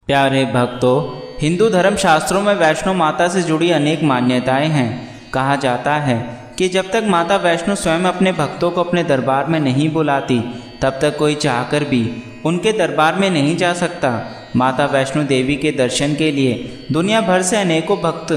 प्यारे भक्तों, हिंदू धर्म शास्त्रों में वैष्णो माता से जुड़ी अनेक मान्यताएं हैं। कहा जाता है कि जब तक माता वैष्णो स्वयं अपने भक्तों को अपने दरबार में नहीं बुलाती, तब तक कोई चाहकर भी उनके दरबार में नहीं जा सकता। माता वैष्णो देवी के दर्शन के लिए दुनिया भर से अनेकों भक्त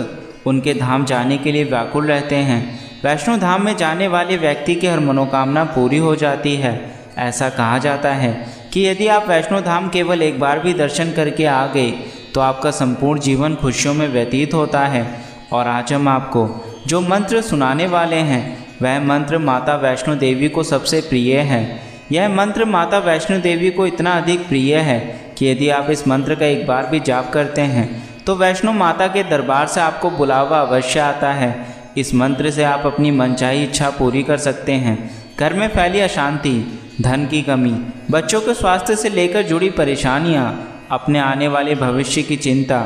उनके धाम जाने के लिए व्याकुल रहते हैं। वैष्णो धाम में जाने वाले व्यक्ति की हर मनोकामना पूरी हो जाती है। ऐसा कहा जाता है कि यदि आप वैष्णो धाम केवल एक बार भी दर्शन करके आ गए तो आपका संपूर्ण जीवन खुशियों में व्यतीत होता है। और आज हम आपको जो मंत्र सुनाने वाले हैं वह मंत्र माता वैष्णो देवी को सबसे प्रिय है। यह मंत्र माता वैष्णो देवी को इतना अधिक प्रिय है कि यदि आप इस मंत्र का एक बार भी जाप करते हैं तो वैष्णो माता के दरबार से आपको बुलावा अवश्य आता है। इस मंत्र से आप अपनी मनचाही इच्छा पूरी कर सकते हैं। घर में फैली अशांति, धन की कमी, बच्चों के स्वास्थ्य से लेकर जुड़ी परेशानियां, अपने आने वाले भविष्य की चिंता,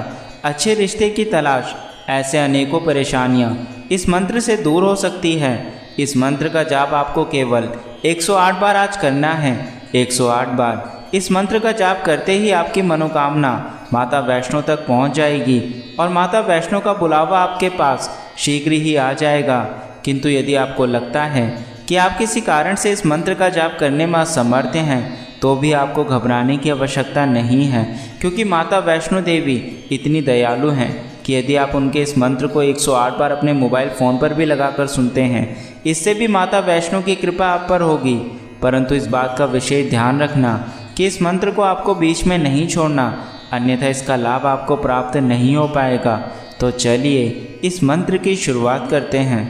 अच्छे रिश्ते की तलाश, ऐसे अनेकों परेशानियां इस मंत्र से दूर हो सकती है। इस मंत्र का जाप आपको केवल 108 बार आज करना है। 108 बार इस मंत्र का जाप करते ही आपकी मनोकामना माता वैष्णो तक पहुंच जाएगी और माता वैष्णो का बुलावा आपके पास शीघ्र ही आ जाएगा। किंतु यदि आपको लगता है कि आप किसी कारण से इस मंत्र का जाप करने में असमर्थ हैं तो भी आपको घबराने की आवश्यकता नहीं है, क्योंकि माता वैष्णो देवी इतनी दयालु हैं कि यदि आप उनके इस मंत्र को 108 बार अपने मोबाइल फ़ोन पर भी लगाकर सुनते हैं, इससे भी माता वैष्णो की कृपा आप पर होगी। परंतु इस बात का विशेष ध्यान रखना कि इस मंत्र को आपको बीच में नहीं छोड़ना, अन्यथा इसका लाभ आपको प्राप्त नहीं हो पाएगा। तो चलिए इस मंत्र की शुरुआत करते हैं।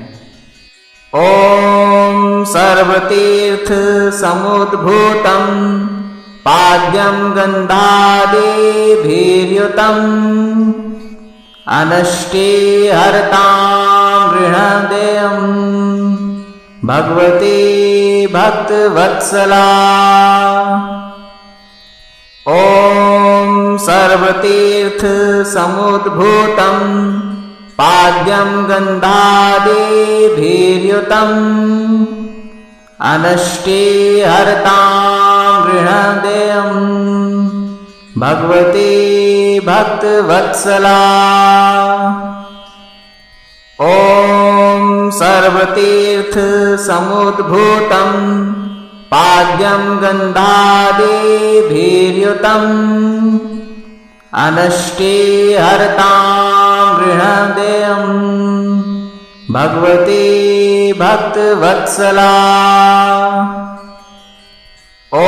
ॐ सर्वतीर्थ समुद्भूतं पाद्यं गन्धादिभिर्युतम् अनष्टे हरतां गृहदेयं भगवती भक्तवत्सला। ॐ सर्वतीर्थ समुद्भूतं पाद्यं गन्धादिभिर्युतम् अनष्टे हरतां गृहदेयं भगवती भक्तवत्सला। ॐ सर्वतीर्थ समुद्भूतं पाद्यं गन्धादिभिर्युतम् अनष्टे हरतां गृहदेयं भगवती भक्तवत्सला। ॐ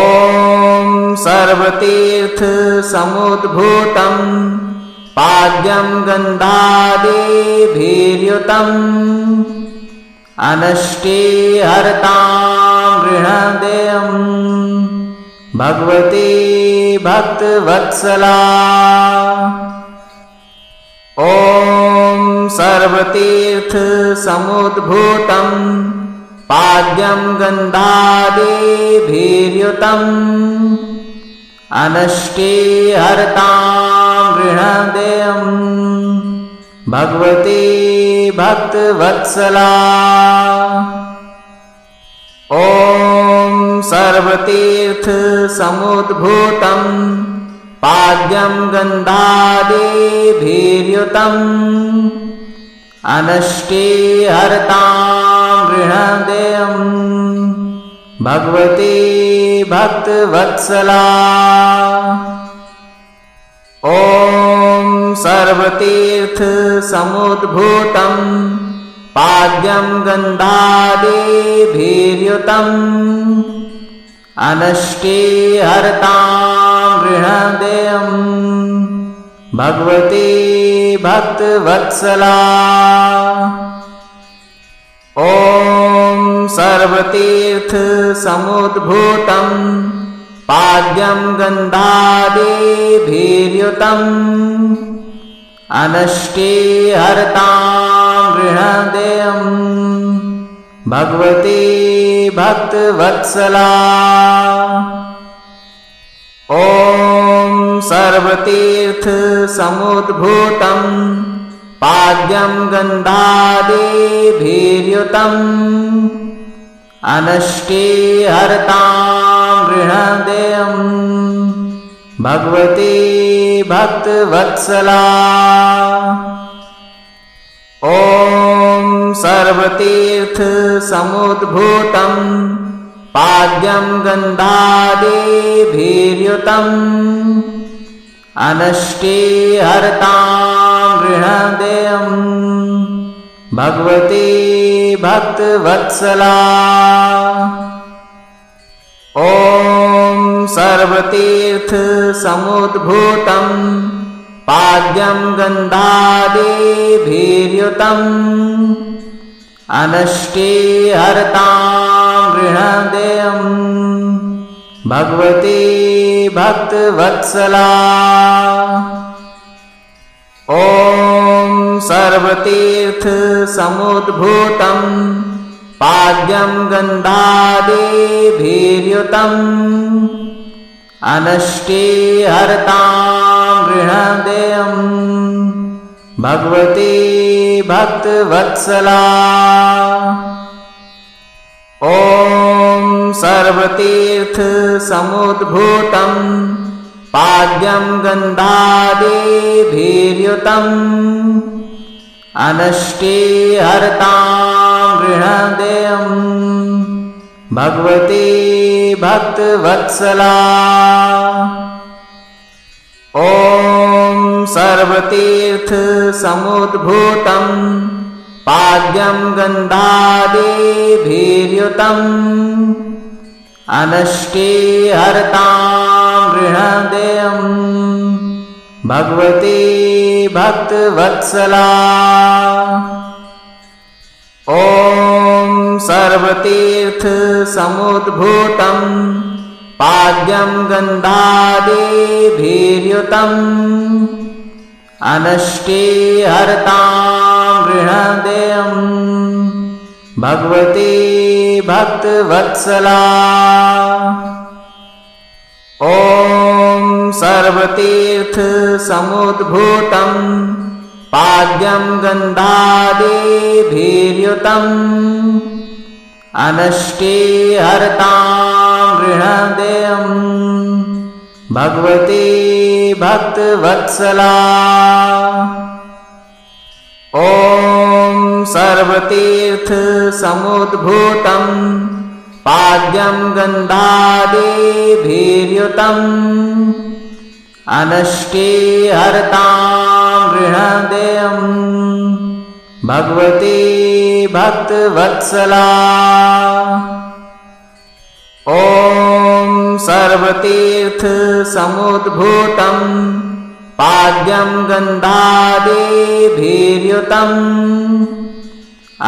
सर्वतीर्थ समुद्भूतं पाद्यं गन्धादिभिर्युतम् अनष्टे हरतां गृहदेयं भगवती भक्तवत्सला। ॐ सर्वतीर्थ समुद्भूतं पाद्यं गन्धादिभिर्युतम् अनष्टे हरतां गृहदेयं भगवती भक्तवत्सला। ॐ सर्वतीर्थ समुद्भूतं पाद्यं गन्धादिभिर्युतम् अनष्टे हरतां गृहदेयं भगवती भक्तवत्सला। ॐ सर्वतीर्थ समुद्भूतं पाद्यं गन्धादिभिर्युतम् अनष्टे हरतां गृहदेयं भगवती भक्तवत्सला। ॐ सर्वतीर्थ समुद्भूतं पाद्यं गन्धादिभिर्युतम् अनष्टे हरतां गृहदेयं भगवती भक्तवत्सला। ॐ सर्वतीर्थ समुद्भूतं पाद्यं गन्धादिभिर्युतम् अनष्टे हरतां गृहदेयं भगवती भक्तवत्सला। ॐ सर्वतीर्थसमुद्भूतं पाद्यं गन्धादिभिर्युतम् अनष्टिहर्तां गृह्णदेयं भगवती भक्तवत्सला। ॐ सर्वतीर्थसमुद्भूतं पाद्यं गन्धादिभिर्युतम् अनष्टिहर्तां गृह्णदेयं भगवती भक्तवत्सला। ॐ सर्वतीर्थसमुद्भूतं पाद्यं गन्धादिभिर्युतम् अनष्टिहर्तां गृह्णदेयं भगवती भक्तवत्सला। ॐ सर्वतीर्थसमुद्भूतं पाद्यं गन्धादिभिर्युतम् अनष्टिहर्तां गृह्णदेयं भगवती भक्तवत्सला। ॐ सर्वतीर्थसमुद्भूतं पाद्यं गन्धादिभिर्युतम् अनष्टिहर्तां गृह्णदेयं भगवती भक्तवत्सला। ॐ सर्वतीर्थसमुद्भूतं पाद्यं गन्धादिभिर्युतम् अनष्टिहर्तां गृह्णदेयं भगवती भक्तवत्सला। ॐ सर्वतीर्थसमुद्भूतं पाद्यं गन्धादिभिर्युतम् अनष्टिहर्तां गृह्णदेयं भगवती भक्तवत्सला। ॐ सर्वतीर्थसमुद्भूतं पाद्यं गन्धादिभिर्युतम् अनष्टिहर्तां गृह्णदेयं भगवती भक्तवत्सला। ॐ सर्वतीर्थसमुद्भूतं पाद्यं गन्धादिभिर्युतम्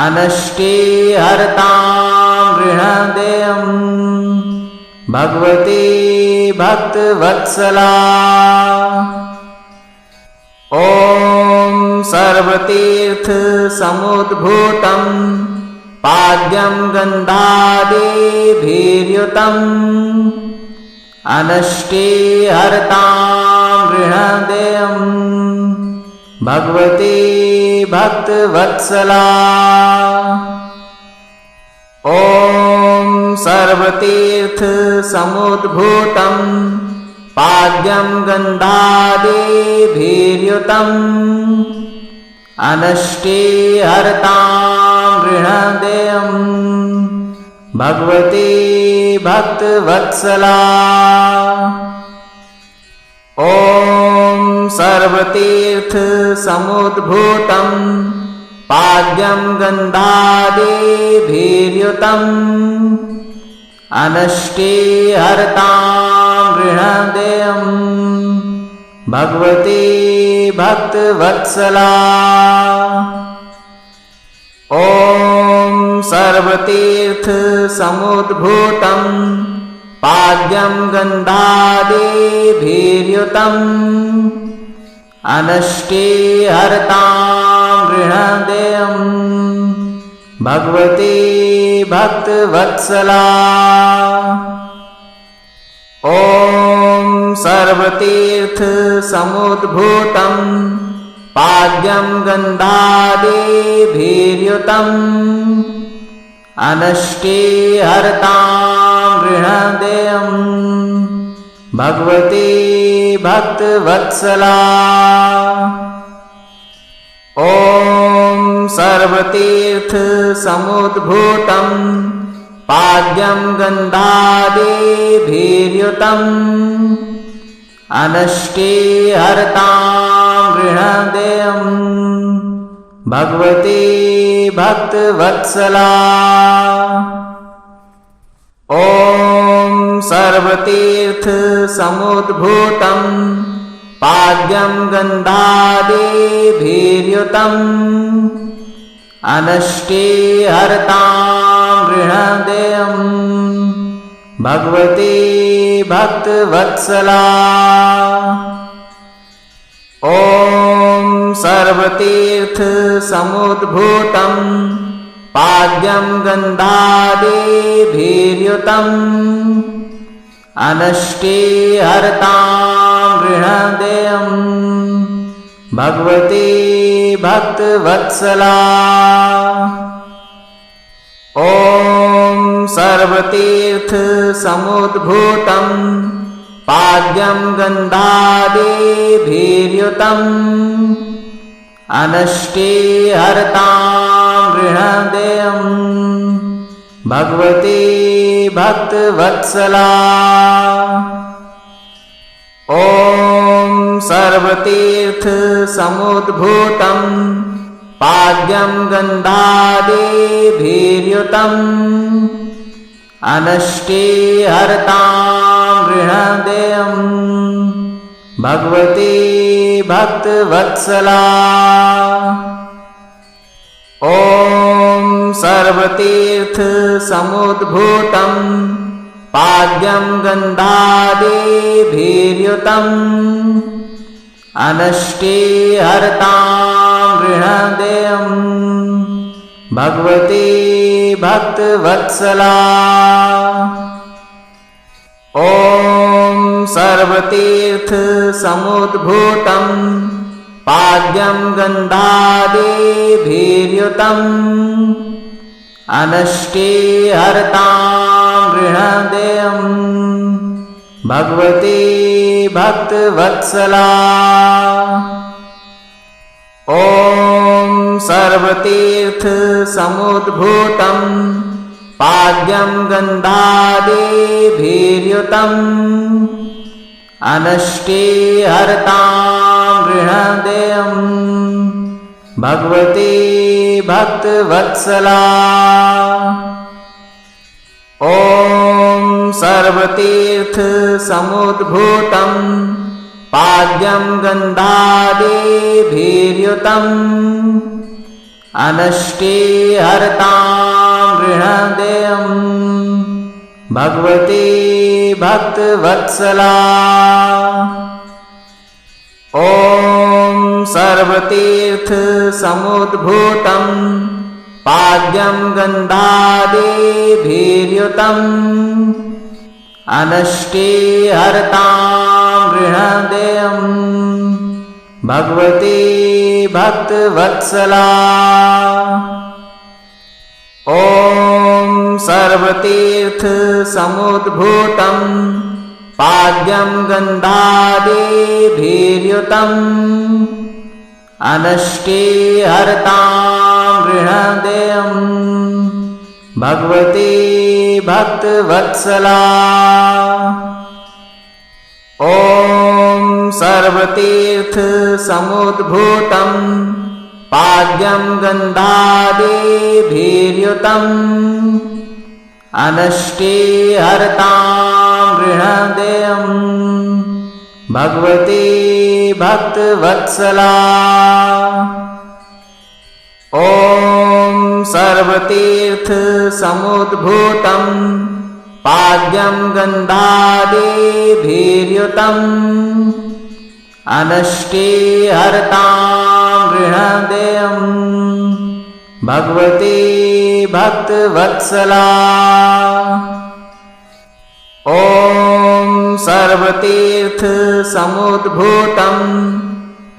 अनष्टिहर्तां गृह्णदेयं भगवती भक्तवत्सला। ॐ सर्वतीर्थसमुद्भूतं पाद्यं गन्धादिभिर्युतम् अनष्टिहर्तां गृह्णदेयं भगवती भक्तवत्सला। ॐ सर्वतीर्थसमुद्भूतं पाद्यं गन्धादिभिर्युतम् अनष्टिहर्तां गृह्णदेयं भगवती भक्तवत्सला। ॐ सर्वतीर्थसमुद्भूतं पाद्यं गन्धादिभिर्युतम् अनष्टिहर्तां गृह्णदेयं भगवती भक्तवत्सला। ॐ सर्वतीर्थसमुद्भूतं पाद्यं गन्धादिभिर्युतम् अनष्टिहर्तां गृह्णदेयं भगवती भक्तवत्सला। ॐ सर्वतीर्थसमुद्भूतं पाद्यं गन्धादिभिर्युतम् अनष्टिहर्तां गृह्णदेयं भगवती भक्तवत्सला। ॐ सर्वतीर्थसमुद्भूतं पाद्यं गन्धादिभिर्युतम् अनष्टिहर्तां गृह्णदेयं भगवती भक्तवत्सला। ॐ सर्वतीर्थसमुद्भूतं पाद्यं गन्धादिभिर्युतम् अनष्टिहर्तां गृह्णदेयं भगवती भक्तवत्सला। ॐ सर्वतीर्थसमुद्भूतं पाद्यं गन्धादिभिर्युतम् अनष्टिहर्तां गृह्णदेयं भगवती भक्तवत्सला। ॐ सर्वतीर्थसमुद्भूतं पाद्यं गन्धादिभिर्युतम् अनष्टिहर्तां गृह्णदेयं भगवती भक्तवत्सला। ॐ सर्वतीर्थसमुद्भूतं पाद्यं गन्धादिभिर्युतम् अनष्टिहर्तां गृह्णदेयं भगवती भक्तवत्सला। ॐ सर्वतीर्थसमुद्भूतं पाद्यं गन्धादिभिर्युतम् अनष्टिहर्तां गृह्णदेयं भगवती भक्तवत्सला। ॐ सर्वतीर्थसमुद्भूतं पाद्यं गन्धादिभिर्युतम् अनष्टिहर्तां गृह्णदेयं भगवती भक्तवत्सला। ॐ सर्वतीर्थसमुद्भूतं पाद्यं गन्धादिभिर्युतम् अनष्टिहर्तां गृह्णदेयं भगवती भक्तवत्सला। ॐ सर्वतीर्थसमुद्भूतं पाद्यं गन्धादिभिर्युतम् अनष्टिहर्तां गृह्णदेयं भगवती भक्तवत्सला। ॐ सर्वतीर्थसमुद्भूतं पाद्यं गन्धादिभिर्युतम् अनष्टिहर्तां गृह्णदेयं भगवती भक्तवत्सला। ॐ सर्वतीर्थसमुद्भूतं पाद्यं गन्धादिभिर्युतम् अनष्टिहर्तां गृह्णदेयं भगवती भक्तवत्सला। ॐ सर्वतीर्थसमुद्भूतं पाद्यं गन्धादिभिर्युतम् अनष्टिहर्तां गृह्णदेयं भगवती भक्तवत्सला। ॐ सर्वतीर्थसमुद्भूतं पाद्यं गन्धादिभिर्युतम् अनष्टिहर्तां गृह्णदेयं भगवती भक्तवत्सला। ॐ सर्वतीर्थसमुद्भूतं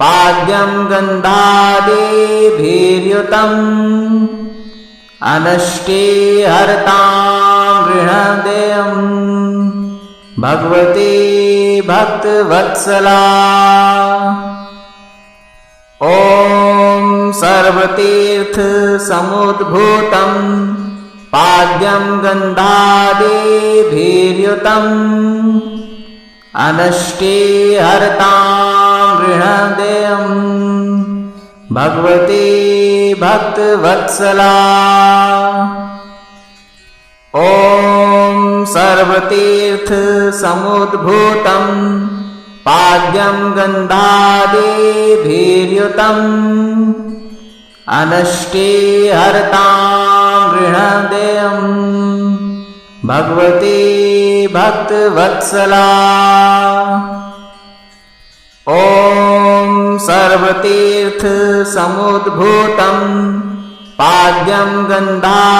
पाद्यं गन्धादिभिर्युतम् अनष्टिहर्तां गृह्णदेयं भगवती भक्तवत्सला। ॐ सर्वतीर्थ समुद्भूतं पाद्यं गन्धादिभिर्युतम् अनष्टे हरतां गृहदेयं भगवती भक्तवत्सला। ॐ सर्वतीर्थ समुद्भूतं पाद्यं गन्धादिभिर्युतम् अनष्टे हरतां गृहदेयं भगवती भक्तवत्सला। ॐ सर्वतीर्थ समुद्भूतं पाद्यं गन्धादिभिर्युतम्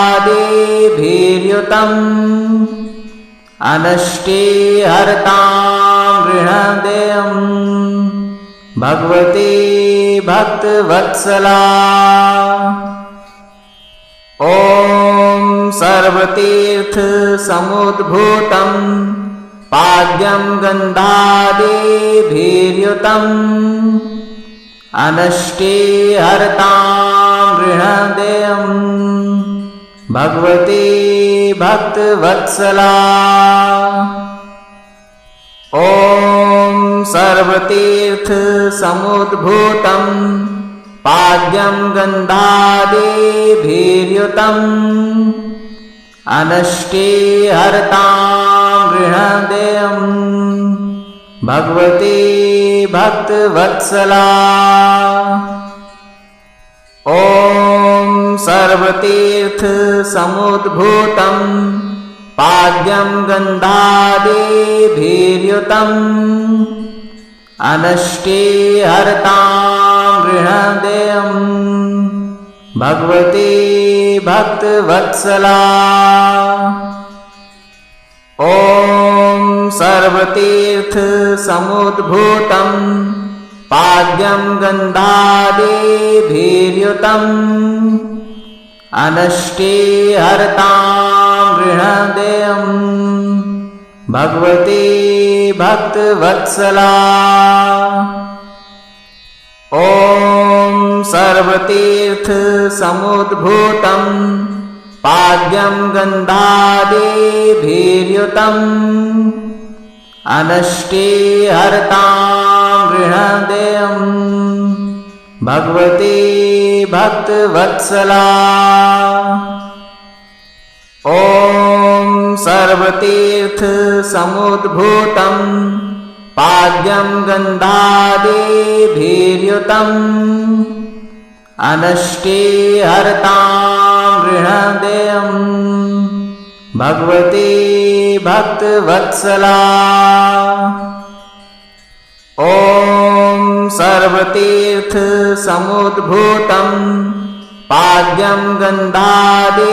अनष्टे हरतां गृहदेयं भगवती भक्तवत्सला। ॐ सर्वतीर्थ समुद्भूतं पाद्यं गन्धादिभिर्युतम् अनष्टे हरतां गृहदेयं भगवती भक्तवत्सला। ॐ सर्वतीर्थ समुद्भूतं पाद्यं गन्धादिभिर्युतम् अनष्टे हरतां गृहदेयं भगवती भक्तवत्सला। ॐ सर्वतीर्थ समुद्भूतं पाद्यं गन्धादिभिर्युतम् अनष्टे हरतां गृहदेयं भगवती भक्तवत्सला। ॐ सर्वतीर्थ समुद्भूतं पाद्यं गन्धादिभिर्युतम् अनष्टे हरतां गृहदेयं भगवती भक्तवत्सला। ॐ सर्वतीर्थ समुद्भूतं पाद्यं गन्धादिभिर्युतम् अनष्टे हरतां गृहदेयं भगवती भक्तवत्सला। ॐ सर्वतीर्थ समुद्भूतं पाद्यं गन्धादिभिर्युतम् अनष्टे हरतां गृहदेयं भगवती भक्तवत्सला। ॐ सर्वतीर्थ समुद्भूतं पाद्यं गन्धादिभिर्युतम्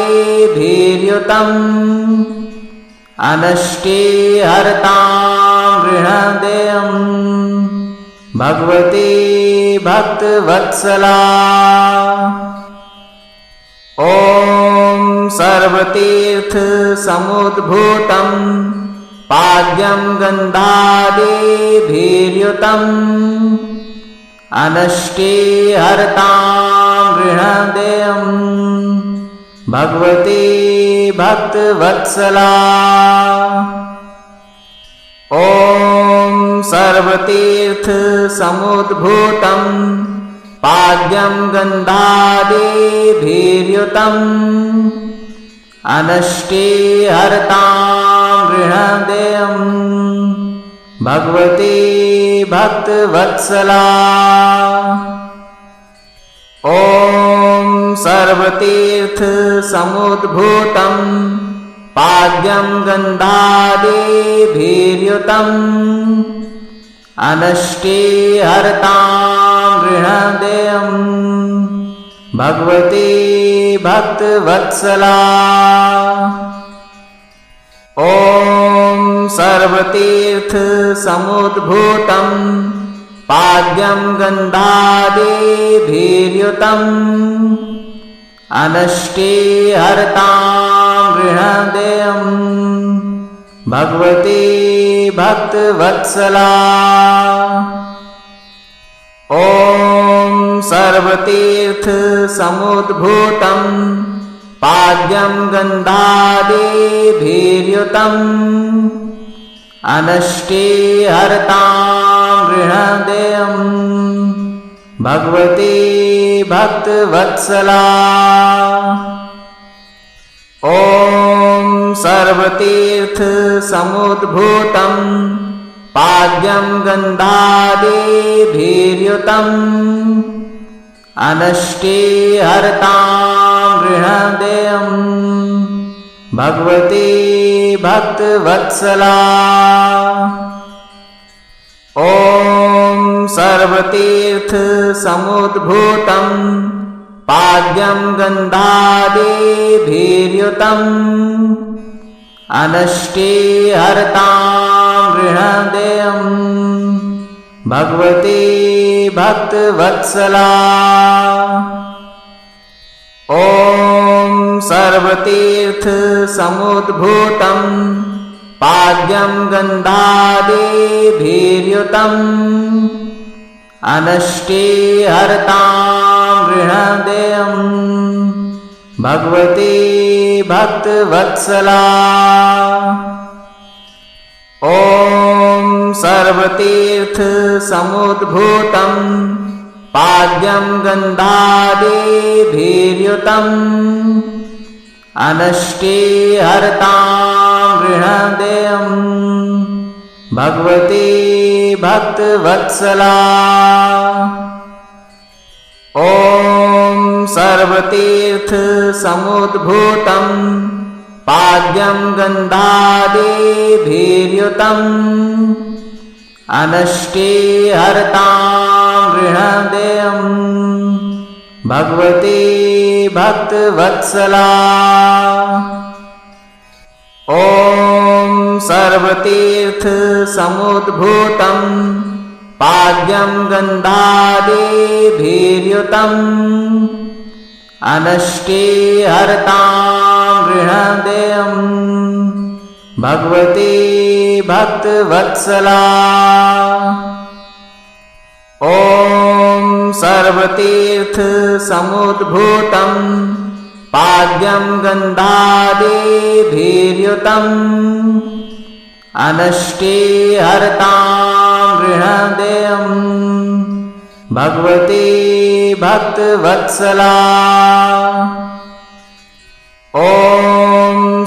अनष्टे हरतां गृहदेयं भगवती भक्तवत्सला। ॐ सर्वतीर्थ समुद्भूतं पाद्यं गन्धादिभिर्युतम् अनष्टे हरतां गृहदेयं भगवती भक्तवत्सला। ॐ सर्वतीर्थ समुद्भूतं पाद्यं गन्धादिभिर्युतम् अनष्टे हरतां गृहदेयं भगवती भक्तवत्सला। ॐ सर्वतीर्थ समुद्भूतं पाद्यं गन्धादिभिर्युतम् अनष्टे हरतां गृहदेयं भगवती भक्तवत्सला। ॐ सर्वतीर्थ समुद्भूतं पाद्यं गन्धादिभिर्युतम् अनष्टे हरतां गृहदेयं भगवती भक्तवत्सला। ॐ सर्वतीर्थसमुद्भूतं पाद्यं गन्धादिभिर्युतम् अनष्टिहर्तां ऋणदेयं भगवती भक्तवत्सला। ॐ सर्वतीर्थसमुद्भूतं पाद्यं गन्धादिभिर्युतम् अनष्टिहर्तां ऋणदेयं भगवती भक्तवत्सला। ॐ सर्वतीर्थसमुद्भूतं पाद्यं गन्धादिभिर्युतम् अनष्टिहर्तां ऋणदेयं भगवती भक्तवत्सला। ॐ सर्वतीर्थसमुद्भूतं पाद्यं गन्धादिभिर्युतम् अनष्टिहर्तां ऋणदेयं भगवती भक्तवत्सला। ॐ सर्वतीर्थसमुद्भूतं पाद्यं गन्धादिभिर्युतम् अनष्टिहर्तां ऋणदेयं भगवती भक्तवत्सला। ॐ सर्वतीर्थसमुद्भूतं पाद्यं गन्धादिभिर्युतम् अनष्टिहर्तां ऋणदेयं भगवती भक्तवत्सला। ॐ सर्वतीर्थसमुद्भूतं पाद्यं गन्धादिभिर्युतम् अनष्टिहर्तां ऋणदेयं भगवती भक्तवत्सला। ॐ सर्वतीर्थसमुद्भूतं पाद्यं गन्धादिभिर्युतम् अनष्टिहर्तां ऋणदेयं भगवती भक्तवत्सला। ॐ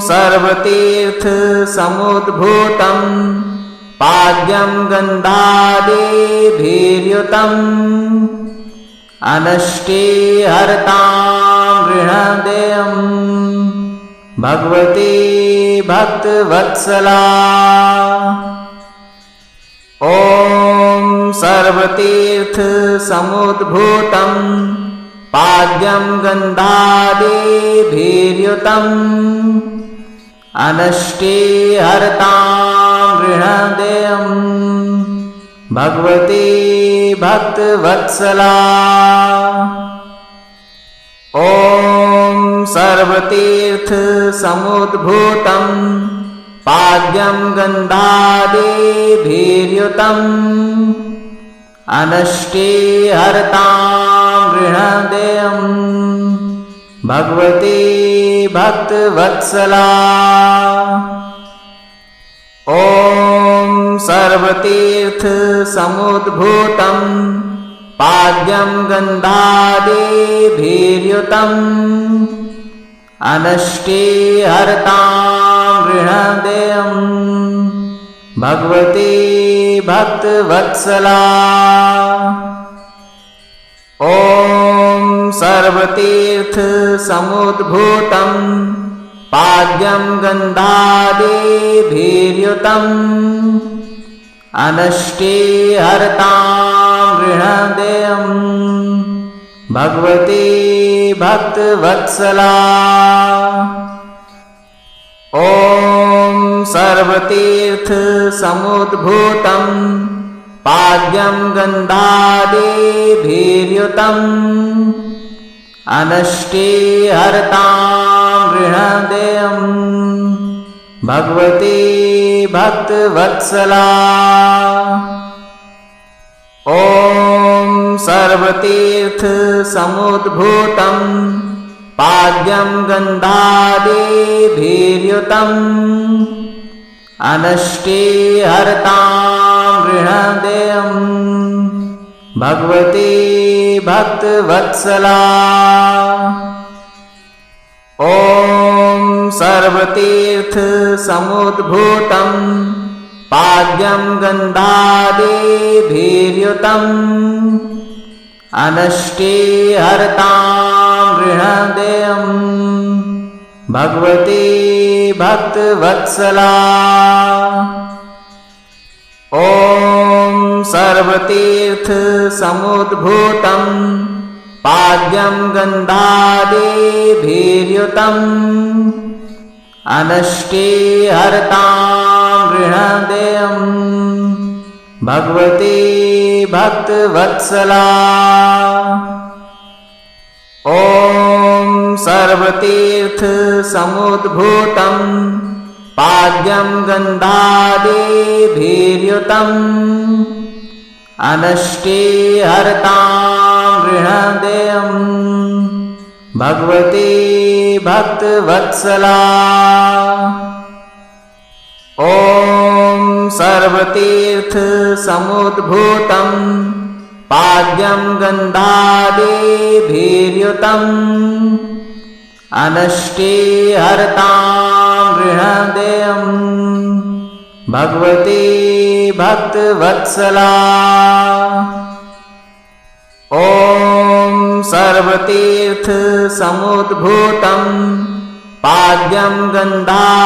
सर्वतीर्थसमुद्भूतं पाद्यं गन्धादिभिर्युतम् अनष्टिहर्तां ऋणदेयं भगवती भक्तवत्सला। ॐ सर्वतीर्थसमुद्भूतं पाद्यं गन्धादिभिर्युतम् अनष्टिहर्तां ऋणदेयं भगवती भक्तवत्सला। ॐ सर्वतीर्थसमुद्भूतं पाद्यं गन्धादिभिर्युतम् अनष्टिहर्तां ऋणदेयं भगवती भक्तवत्सला। ॐ सर्वतीर्थसमुद्भूतं पाद्यं गन्धादिभिर्युतम् अनष्टिहर्तां ऋणदेयं भगवती भक्तवत्सला। ॐ सर्वतीर्थसमुद्भूतं पाद्यं गन्धादिभिर्युतम् अनष्टिहर्तां ऋणदेयं भगवती भक्तवत्सला। ॐ सर्वतीर्थसमुद्भूतं पाद्यं गन्धादिभिर्युतम् अनष्टिहर्तां ऋणदेयं भगवती भक्तवत्सला। ॐ सर्वतीर्थ समुद्भूतं पाद्यं गन्धादिभिर्युतम् अनष्टिहर्तां गृह्णदेयं भगवती भक्तवत्सला। ॐ सर्वतीर्थ समुद्भूतं पाद्यं गन्धादिभिर्युतम् अनष्टिहर्तां गृह्णदेयं भगवती भक्तवत्सला। ॐ सर्वतीर्थ समुद्भूतं पाद्यं गन्धादिभिर्युतम् अनष्टिहर्तां गृह्णदेयं भगवती भक्तवत्सला। ॐ सर्वतीर्थ समुद्भूतं पाद्यं गन्धादिभिर्युतम् अनष्टिहर्तां गृह्णदेयं भगवती भक्तवत्सला। ॐ सर्वतीर्थ समुद्भूतं पाद्यं गन्धादिभिर्युतम् अनष्टिहर्तां गृह्णदेयं भगवती भक्तवत्सला। ॐ सर्वतीर्थ समुद्भूतं पाद्यं गन्धादिभिर्युतम्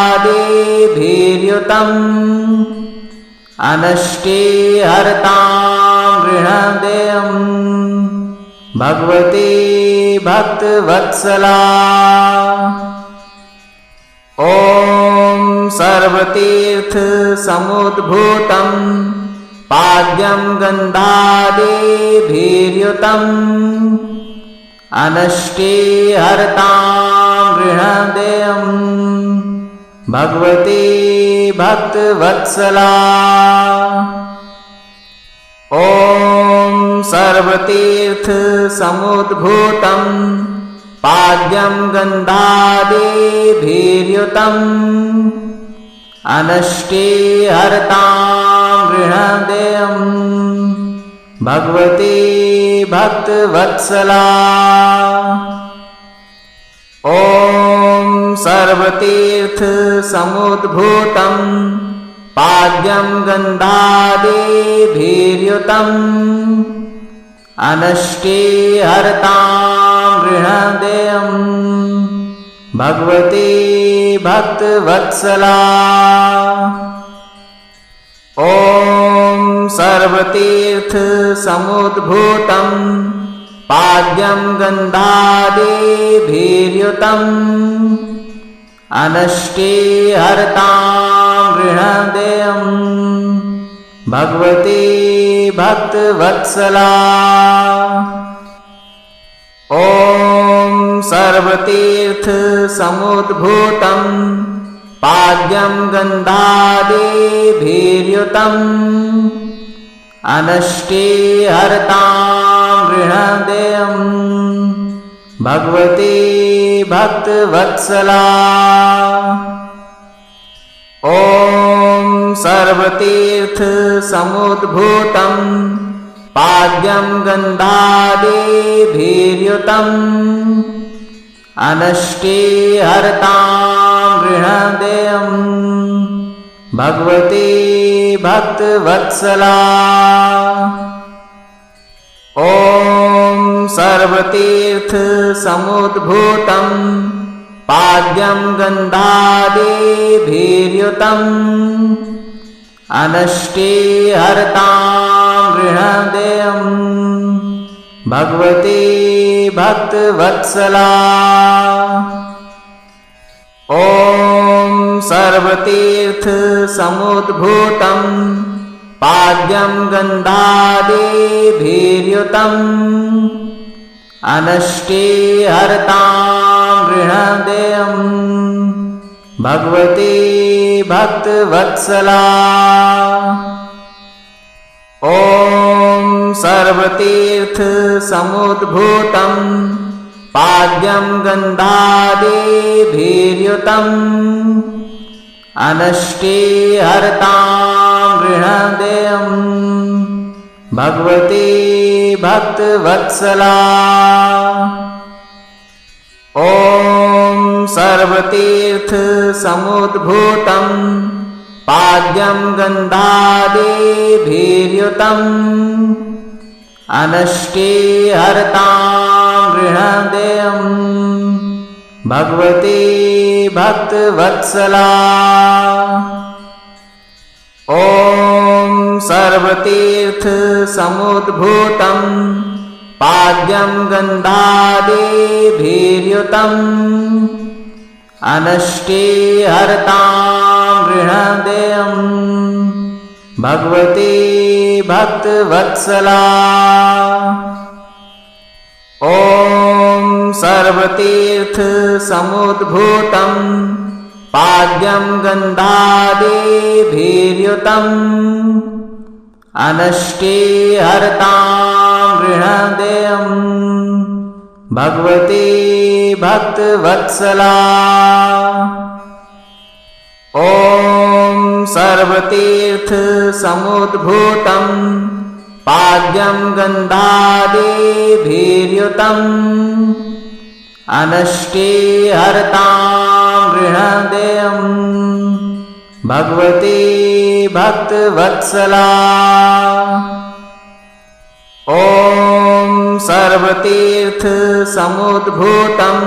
अनष्टिहर्तां गृह्णदेयं भगवती भक्तवत्सला। ॐ सर्वतीर्थ समुद्भूतं पाद्यं गन्धादिभिर्युतम् अनष्टिहर्तां गृह्णदेयं भगवती भक्तवत्सला। ॐ सर्वतीर्थ समुद्भूतं पाद्यं गन्धादिभिर्युतम् अनष्टिहर्तां गृह्णदेयं भगवती भक्तवत्सला। ॐ सर्वतीर्थ समुद्भूतं पाद्यं गन्धादिभिर्युतम् अनष्टिहर्तां गृह्णदेयं भगवती भक्तवत्सला। ॐ सर्वतीर्थ समुद्भूतं पाद्यं गन्धादिभिर्युतम् अनष्टिहर्तां गृह्णदेयं भगवती भक्तवत्सला। ॐ सर्वतीर्थ समुद्भूतं पाद्यं गन्धादिभिर्युतम् अनष्टिहर्तां गृह्णदेयं भगवती भक्तवत्सला। ॐ सर्वतीर्थ समुद्भूतं पाद्यं गन्धादिभिर्युतम् अनष्टिहर्तां गृह्णदेयं भगवती भक्तवत्सला। ॐ सर्वतीर्थ समुद्भूतं पाद्यं गन्धादिभिर्युतम् अनष्टिहर्तां गृह्णदेयं भगवती भक्तवत्सला। ॐ सर्वतीर्थ समुद्भूतं पाद्यं गन्धादिभिर्युतम् अनष्टिहर्तां गृह्णदेयं भगवती भक्तवत्सला। ॐ सर्वतीर्थसमुद्भूतं पाद्यं गन्धादिभिर्युतम् अनष्टिहर्तां गृह्णदेयं भगवती भक्तवत्सला। ॐ सर्वतीर्थसमुद्भूतं पाद्यं गन्धादिभिर्युतम् अनष्टिहर्तां गृह्णदेयं भगवती भक्तवत्सला। ॐ सर्वतीर्थसमुद्भूतं पाद्यं गन्धादिभिर्युतम् अनष्टिहर्तां गृह्णदेयं भगवती भक्तवत्सला। ॐ सर्वतीर्थसमुद्भूतं पाद्यं गन्धादिभिर्युतम् अनष्टिहर्तां गृह्णदेयं भगवती भक्तवत्सला। ॐ सर्वतीर्थसमुद्भूतं पाद्यं गन्धादिभिर्युतम् अनष्टिहर्तां गृह्णदेयं भगवती भक्तवत्सला। ॐ सर्वतीर्थसमुद्भूतं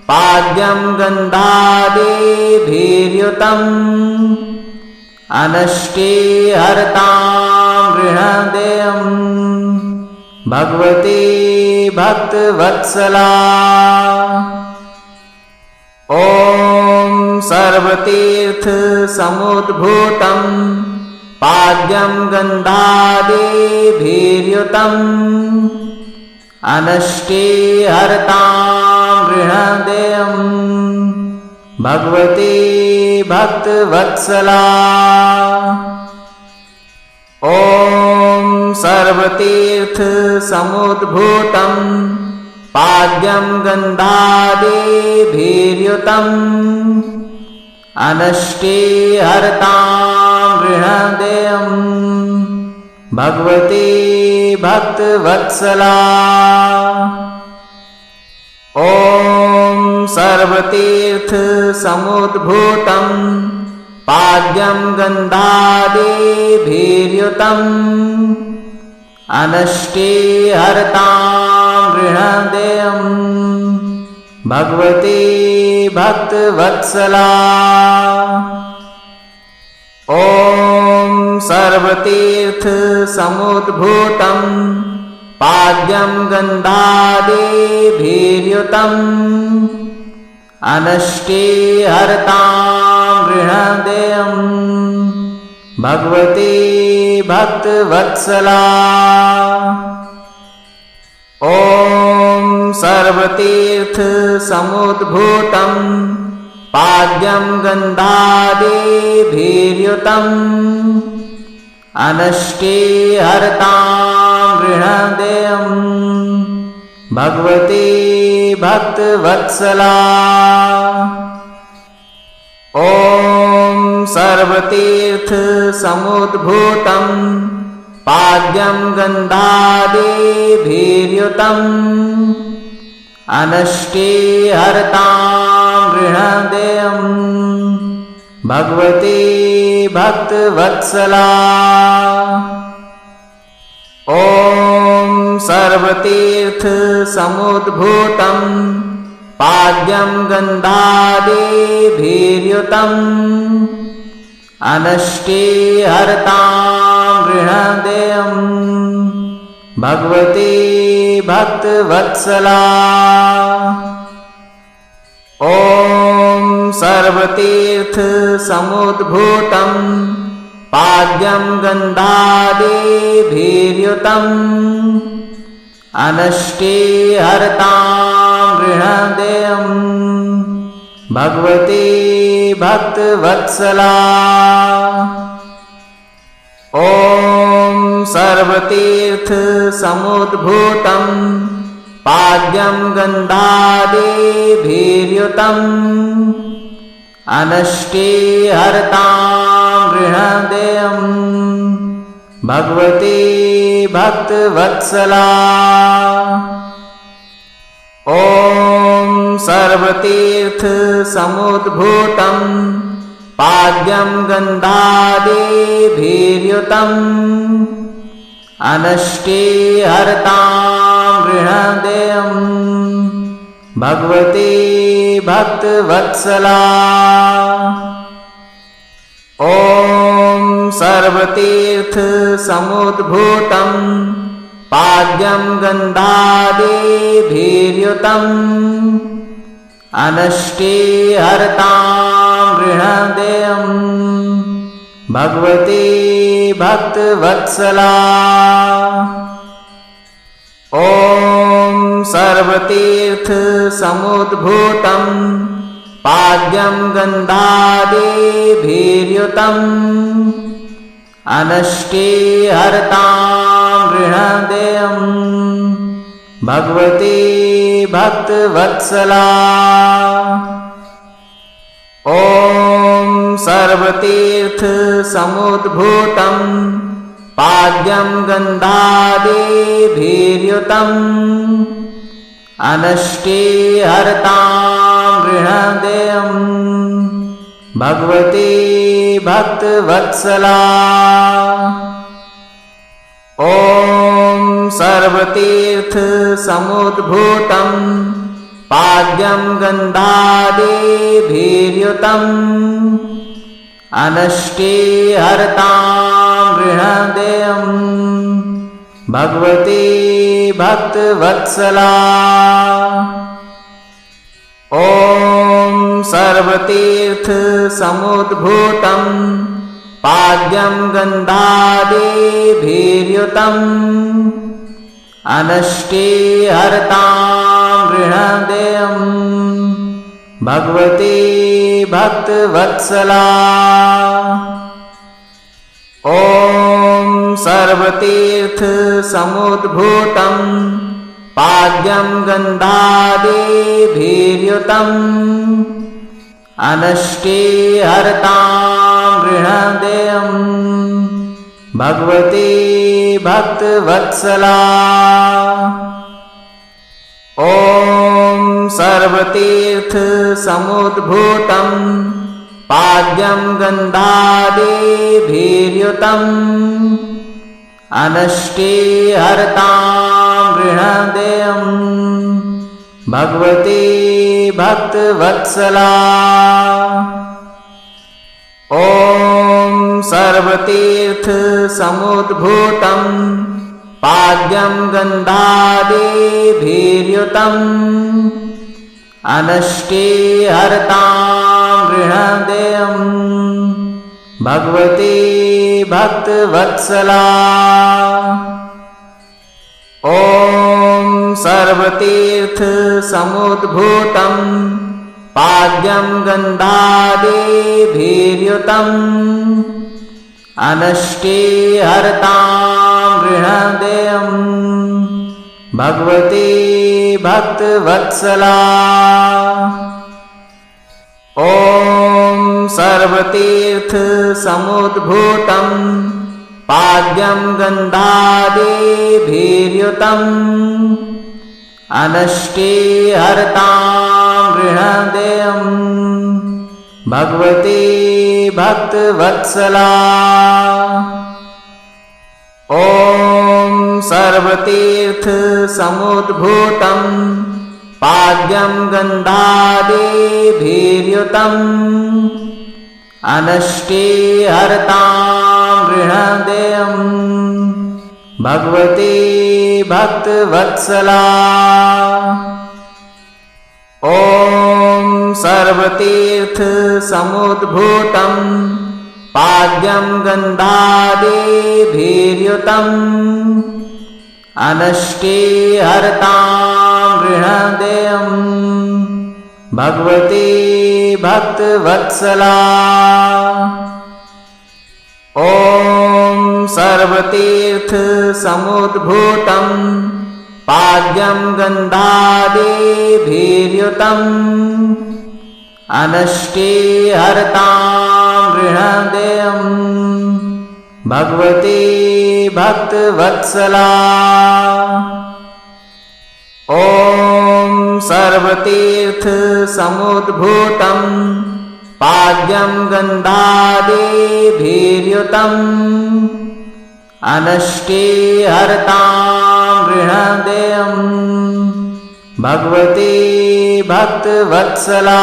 पाद्यं गन्धादिभिर्युतम् अनष्टिहर्तां गृह्णदेयं भगवती भक्तवत्सला। ॐ सर्वतीर्थसमुद्भूतं पाद्यं गन्धादिभिर्युतम् अनष्टिहर्तां गृह्णदेयं भगवती भक्तवत्सला। ॐ सर्वतीर्थसमुद्भूतं पाद्यं गन्धादिभिर्युतम् अनष्टिहर्तां गृह्णदेयं भगवती भक्तवत्सला। ॐ सर्वतीर्थसमुद्भूतं पाद्यं गन्धादिभिर्युतम् अनष्टिहर्तां गृह्णदेयं भगवती भक्तवत्सला। ॐ सर्वतीर्थसमुद्भूतं पाद्यं गन्धादिभिर्युतम् अनष्टिहर्तां गृह्णदेयं भगवती भक्तवत्सला। ॐ सर्वतीर्थसमुद्भूतं पाद्यं गन्धादिभिर्युतम् अनष्टिहर्तां गृह्णदेयं भगवती भक्तवत्सला। ॐ सर्वतीर्थसमुद्भूतं पाद्यं गन्धादिभिर्युतम् अनष्टिहर्तां गृह्णदेयं भगवती भक्तवत्सला। ॐ सर्वतीर्थसमुद्भूतं पाद्यं गन्धादिभिर्युतम् अनष्टिहर्तां गृह्णदेयं भगवती भक्तवत्सला। ॐ सर्वतीर्थसमुद्भूतं पाद्यं गन्धादिभिर्युतम् अनष्टिहर्तां गृह्णदेयं भगवती भक्तवत्सला। ॐ सर्वतीर्थ समुद्भूतं पाद्यं गन्धादिभिर्युतम् अनष्टिहर्तां गृह्णदेयं भगवती भक्तवत्सला। ॐ सर्वतीर्थ समुद्भूतं पाद्यं गन्धादिभिर्युतम् अनष्टिहर्तां गृह्णदेयं भगवती भक्तवत्सला। ॐ सर्वतीर्थ समुद्भूतं पाद्यं गन्धादिभिर्युतम् अनष्टिहर्तां गृह्णदेयं भगवती भक्तवत्सला। ॐ सर्वतीर्थ समुद्भूतं पाद्यं गन्धादिभिर्युतम् अनष्टिहर्तां गृह्णदेयं भगवती भक्तवत्सला। ॐ सर्वतीर्थ समुद्भूतं पाद्यं गन्धादिभिर्युतम् अनष्टिहर्तां गृह्णदेयं भगवती भक्तवत्सला। ॐ सर्वतीर्थ समुद्भूतं पाद्यं गन्धादिभिर्युतम् अनष्टिहर्तां गृह्णदेयं भगवती भक्तवत्सला। ॐ सर्वतीर्थ समुद्भूतं पाद्यं गन्धादिभिर्युतम् अनष्टिहर्तां गृह्णदेयं भगवती भक्तवत्सला। ॐ सर्वतीर्थ समुद्भूतं पाद्यं गन्धादिभिर्युतम् अनष्टिहर्तां गृह्णदेयं भगवती भक्तवत्सला। ॐ सर्वतीर्थ समुद्भूतं पाद्यं गन्धादिभिर्युतम् अनष्टिहर्तां गृह्णदेयं भगवती भक्तवत्सला। ॐ सर्वतीर्थ समुद्भूतं पाद्यं गन्धादिभिर्युतम् अनष्टिहर्तां गृह्णदेयं भगवती भक्तवत्सला। ॐ सर्वतीर्थ समुद्भूतं पाद्यं गन्धादिभिर्युतम् अनष्टिहर्तां गृह्णदेयं भगवती भक्तवत्सला। ॐ सर्वतीर्थ समुद्भूतं पाद्यं गन्धादिभिर्युतम् अनष्टिहर्तां गृह्णदेयं भगवती भक्तवत्सला। ॐ सर्वतीर्थ समुद्भूतं पाद्यं गन्धादिभिर्युतम् अनष्टिहर्तां गृह्णदेयं भगवती भक्तवत्सला। ॐ सर्वतीर्थ समुद्भूतं पाद्यं गन्धादिभिर्युतम् अनष्टिहर्तां गृह्णदेयं भगवती भक्तवत्सला। ॐ सर्वतीर्थसमुद्भूतं पाद्यं गन्धादिभिर्युतम् अनष्टिहर्तां गृहदेयं भगवती भक्तवत्सला। ॐ सर्वतीर्थसमुद्भूतं पाद्यं गन्धादिभिर्युतम् अनष्टिहर्तां गृहदेयं भगवती भक्तवत्सला।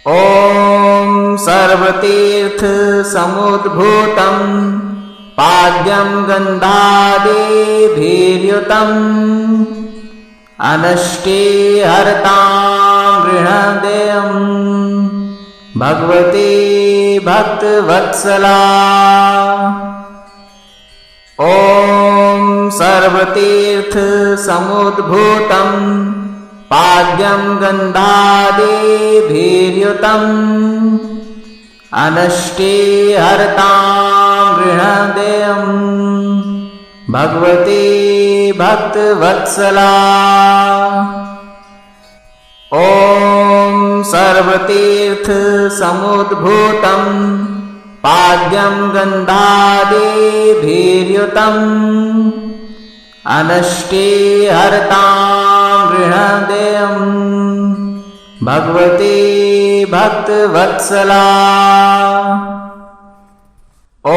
ॐ सर्वतीर्थसमुद्भूतं पाद्यं गन्धादिभिर्युतम् अनष्टिहर्तां गृहदेयं भगवती भक्तवत्सला। ॐ सर्वतीर्थसमुद्भूतं पाद्यं गन्धादिभिर्युतम् अनष्टिहर्तां गृहदेयं भगवती भक्तवत्सला। ॐ सर्वतीर्थसमुद्भूतं पाद्यं गन्धादिभिर्युतम् अनष्टिहर्तां गृहदेयं भगवती भक्तवत्सला। ॐ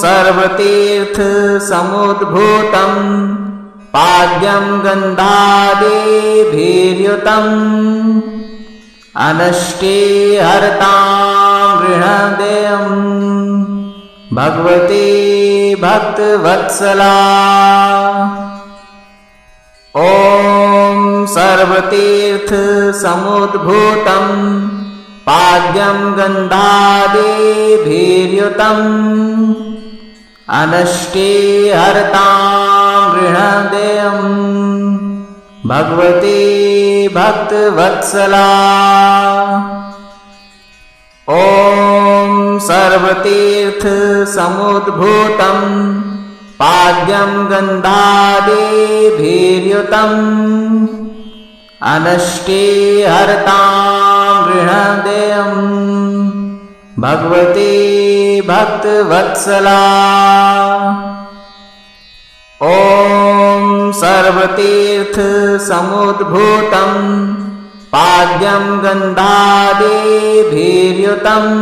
सर्वतीर्थसमुद्भूतं पाद्यं गन्धादिभिर्युतम् अनष्टिहर्तां गृहदेयं भगवती भक्तवत्सला। ॐ सर्वतीर्थसमुद्भूतं पाद्यं गन्धादिभिर्युतम् अनष्टिहर्तां गृहदेयं भगवती भक्तवत्सला। ॐ सर्वतीर्थसमुद्भूतं पाद्यं गन्धादिभिर्युतम् अनष्टिहर्तां गृहदेयं भगवती भक्तवत्सला। ॐ सर्वतीर्थसमुद्भूतं पाद्यं गन्धादिभिर्युतम्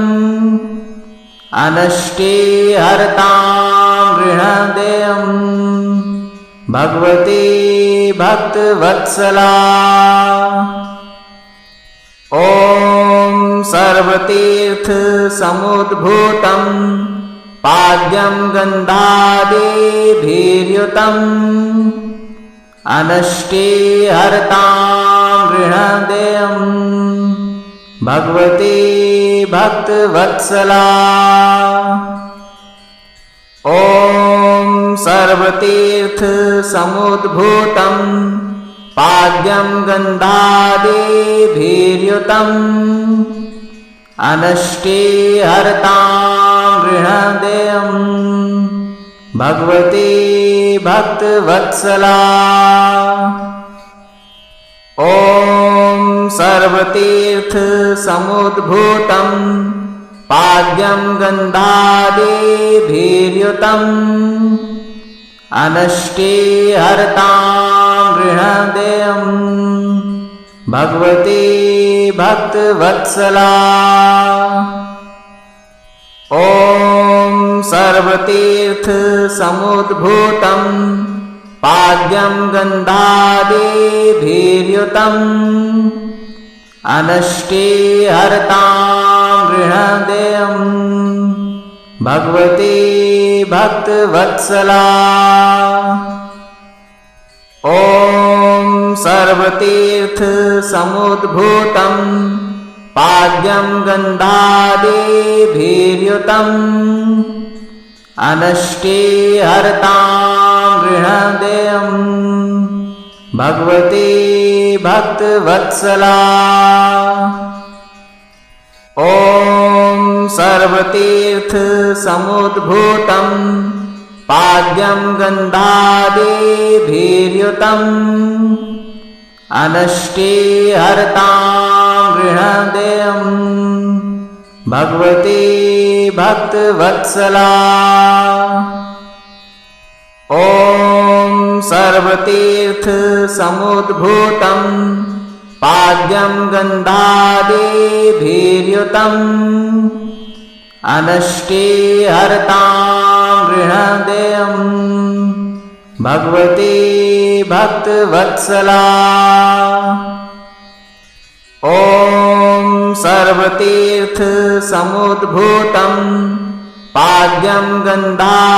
अनष्टिहर्तां गृहदेयं भगवती भक्तवत्सला। ॐ सर्वतीर्थसमुद्भूतं पाद्यं गन्धादिभिर्युतम् अनष्टिहर्तां गृहदेयं भगवती भक्तवत्सला। ॐ सर्वतीर्थसमुद्भूतं पाद्यं गन्धादिभिर्युतम् अनष्टिहर्तां गृहदेयं भगवती भक्तवत्सला। ॐ सर्वतीर्थसमुद्भूतं पाद्यं गन्धादिभिर्युतम् अनष्टिहर्तां गृहदेयं भगवती भक्तवत्सला। ॐ सर्वतीर्थसमुद्भूतं पाद्यं गन्धादिभिर्युतम् अनष्टिहर्तां गृहदेयं भगवती भक्तवत्सला। ॐ सर्वतीर्थसमुद्भूतं पाद्यं गन्धादिभिर्युतम् अनष्टिहर्तां गृहदेयं भगवती भक्तवत्सला। ॐ सर्वतीर्थ समुद्भूतं पाद्यं गन्धादिभिर्युतम् अनष्टिहर्तां गृह्णदेयं भगवती भक्तवत्सला। ॐ सर्वतीर्थ समुद्भूतं पाद्यं गन्धादिभिर्युतम् अनष्टिहर्तां गृह्णदेयं भगवती भक्तवत्सला। ॐ सर्वतीर्थ समुद्भूतं पाद्यं गन्धादिभिर्युतम्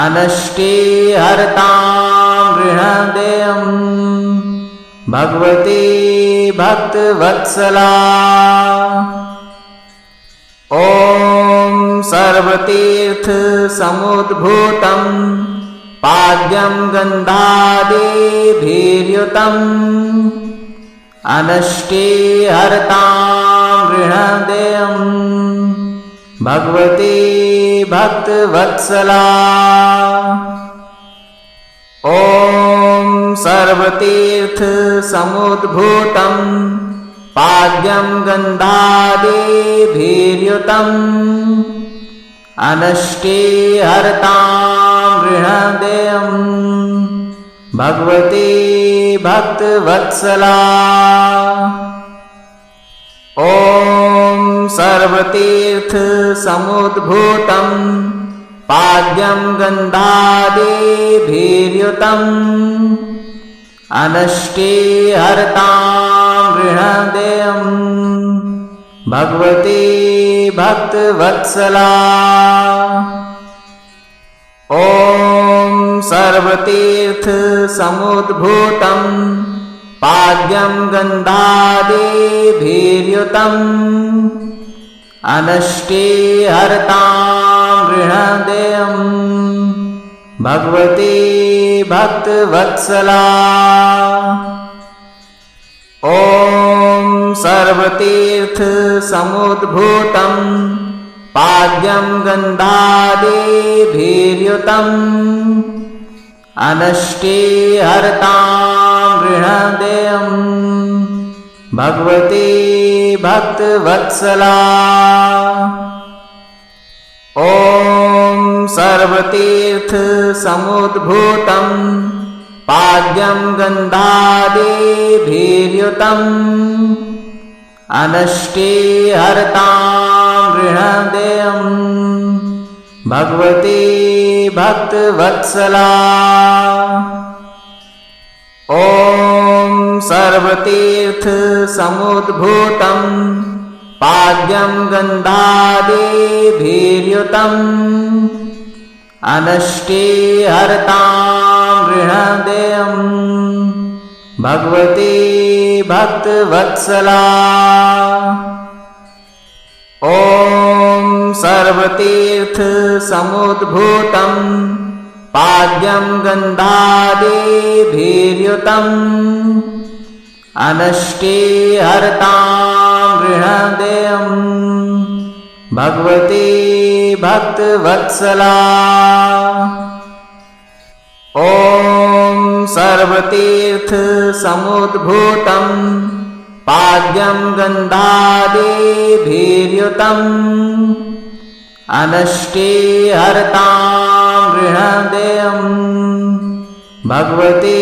अनष्टिहर्तां गृह्णदेयं भगवती भक्तवत्सला। ॐ सर्वतीर्थ समुद्भूतं पाद्यं गन्धादिभिर्युतम् अनष्टिहर्तां गृह्णदेयं भगवती भक्तवत्सला। ॐ सर्वतीर्थ समुद्भूतं पाद्यं गन्धादिभिर्युतम् अनष्टिहर्तां गृह्णदेयं भगवती भक्तवत्सला। ॐ सर्वतीर्थ समुद्भूतं पाद्यं गन्धादिभिर्युतम् अनष्टिहर्तां गृह्णदेयं भगवती भक्तवत्सला। ॐ सर्वतीर्थ समुद्भूतं पाद्यं गन्धादिभिर्युतम् अनष्टिहर्तां गृह्णदेयं भगवती भक्तवत्सला। ॐ सर्वतीर्थ समुद्भूतं पाद्यं गन्धादिभिर्युतम् अनष्टिहर्तां गृह्णदेयं भगवती भक्तवत्सला। ॐ सर्वतीर्थ समुद्भूतं पाद्यं गन्धादिभिर्युतम् अनष्टिहर्तां गृह्णदेयं भगवती भक्तवत्सला। ॐ सर्वतीर्थ समुद्भूतं पाद्यं गन्धादिभिर्युतम् अनष्टिहर्तां गृह्णदेयं भगवती भक्तवत्सला। ॐ सर्वतीर्थ समुद्भूतं पाद्यं गन्धादिभिर्युतम् अनष्टिहर्तां गृह्णदेयं भगवती भक्तवत्सला। ॐ सर्वतीर्थ समुद्भूतं पाद्यं गन्धादिभिर्युतम् अनष्टिहर्तां गृह्णदेयं भगवती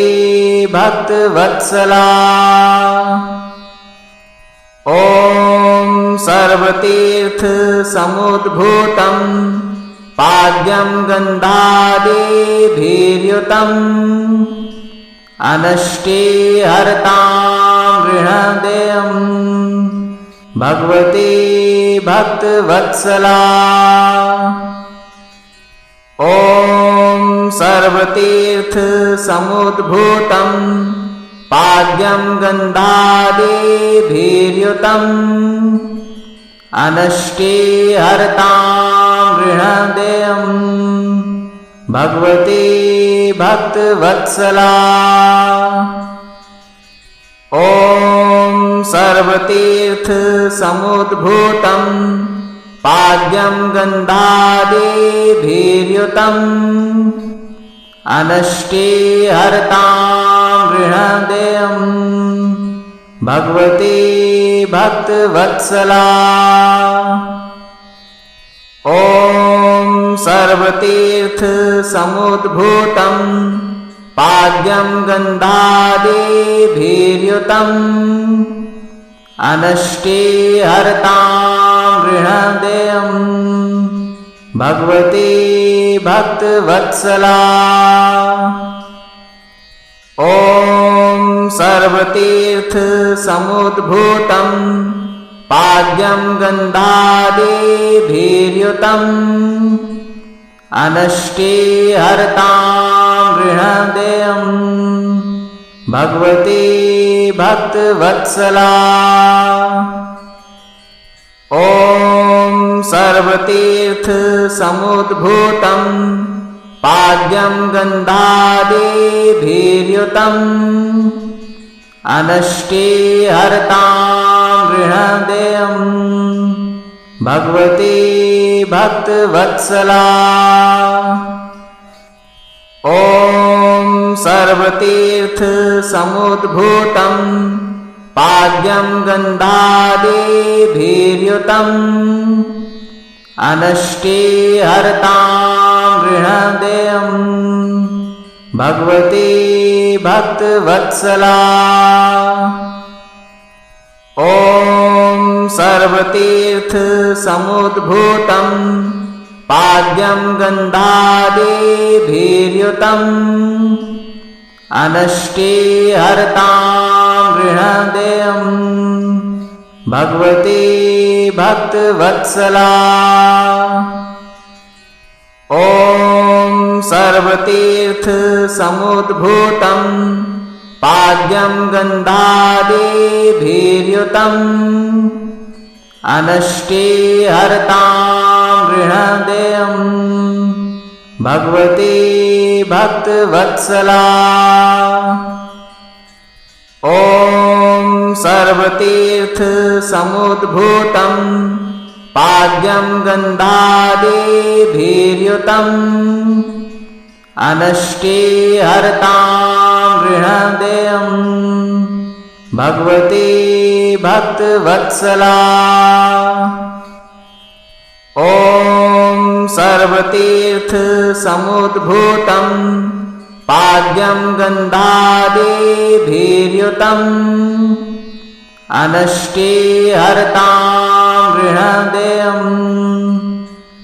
भक्तवत्सला। ॐ सर्वतीर्थ समुद्भूतं पाद्यं गन्धादिभिर्युतम् अनष्टिहर्तां गृह्णदेयं भगवती भक्तवत्सला। ॐ सर्वतीर्थ समुद्भूतं पाद्यं गन्धादिभिर्युतम् अनष्टिहर्तां गृह्णदेयं भगवती भक्तवत्सला। ॐ सर्वतीर्थसमुद्भूतं पाद्यं गन्धादिभिर्युतम् अनष्टिहर्तां गृहदेयं भगवती भक्तवत्सला। ॐ सर्वतीर्थसमुद्भूतं पाद्यं गन्धादिभिर्युतम् अनष्टिहर्तां गृहदेयं भगवती भक्तवत्सला। ॐ सर्वतीर्थसमुद्भूतं पाद्यं गन्धादिभिर्युतम् अनष्टिहर्तां गृहदेयं भगवती भक्तवत्सला। ॐ सर्वतीर्थसमुद्भूतं पाद्यं गन्धादिभिर्युतम् अनष्टिहर्तां गृहदेयं भगवती भक्तवत्सला। ॐ सर्वतीर्थसमुद्भूतं पाद्यं गन्धादिभिर्युतम् अनष्टिहर्तां गृहदेयं भगवती भक्तवत्सला। ॐ सर्वतीर्थसमुद्भूतं पाद्यं गन्धादिभिर्युतम् अनष्टिहर्तां गृहदेयं भगवती भक्तवत्सला। ॐ सर्वतीर्थसमुद्भूतं पाद्यं गन्धादिभिर्युतम् अनष्टिहर्तां गृहदेयं भगवती भक्तवत्सला। ॐ सर्वतीर्थसमुद्भूतं पाद्यं गन्धादिभिर्युतम् अनष्टिहर्तां गृहदेयं भगवती भक्तवत्सला। ॐ सर्वतीर्थसमुद्भूतं पाद्यं गन्धादिभिर्युतम् अनष्टिहर्तां गृहदेयं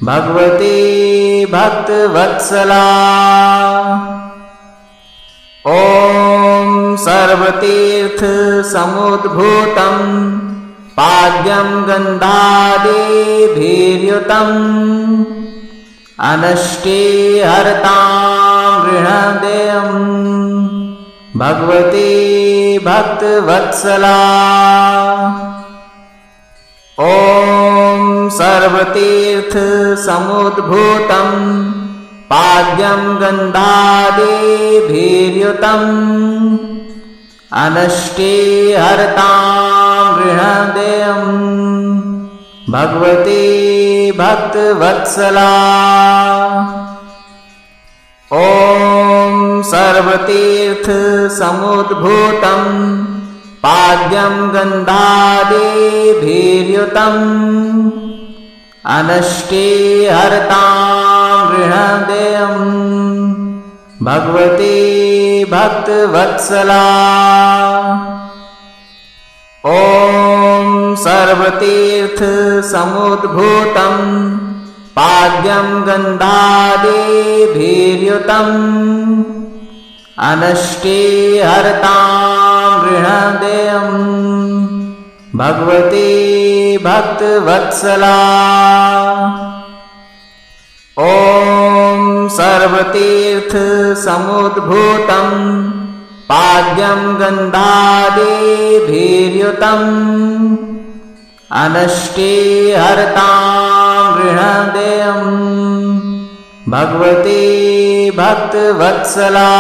भगवती भक्तवत्सला। ॐ सर्वतीर्थसमुद्भूतं पाद्यं गन्धादिभिर्युतम् अनष्टिहर्तां गृहदेयं भगवती भक्तवत्सला। ॐ सर्वतीर्थसमुद्भूतं पाद्यं गन्धादिभिर्युतम् अनष्टिहर्तां गृहदेयं भगवती भक्तवत्सला। ॐ सर्वतीर्थसमुद्भूतं पाद्यं गन्धादिभिर्युतम् अनष्टिहर्तां गृहदेयं भगवती भक्तवत्सला। ॐ सर्वतीर्थसमुद्भूतं पाद्यं गन्धादिभिर्युतम् अनष्टिहर्तां गृहदेयं भगवती भक्तवत्सला। ॐ सर्वतीर्थसमुद्भूतं पाद्यं गन्धादिभिर्युतम् अनष्टिहर्तां गृहदेयं भगवती भक्तवत्सला।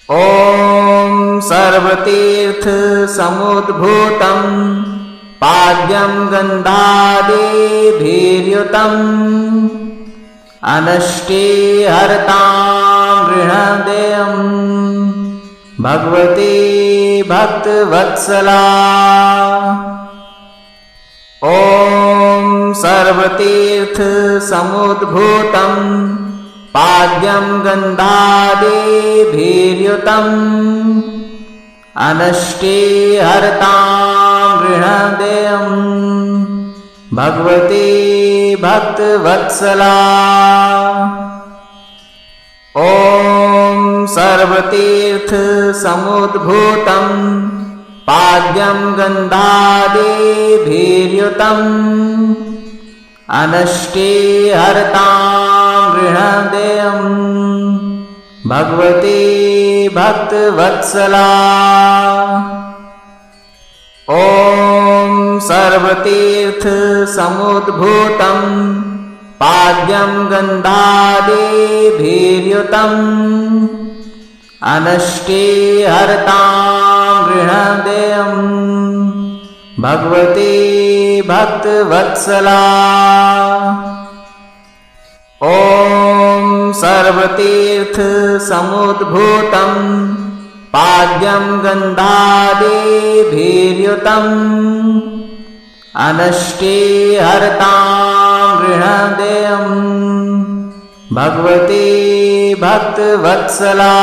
ॐ सर्वतीर्थ समुद्भूतं पाद्यं गन्धादिभिर्युतम् अनष्टिहर्तां गृह्णदेयं भगवती भक्तवत्सला। ॐ सर्वतीर्थ समुद्भूतं पाद्यं गन्धादिभिर्युतम् अनष्टिहर्तां गृह्णदेयं भगवती भक्तवत्सला। ॐ सर्वतीर्थ समुद्भूतं पाद्यं गन्धादिभिर्युतम् अनष्टिहर्तां गृह्णदेयं भगवती भक्तवत्सला। ॐ सर्वतीर्थ समुद्भूतं पाद्यं गन्धादिभिर्युतम् अनष्टिहर्तां गृह्णदेयं भगवती भक्तवत्सला। ॐ सर्वतीर्थ समुद्भूतं पाद्यं गन्धादिभिर्युतम् अनष्टिहर्तां गृह्णदेयं भगवती भक्तवत्सला।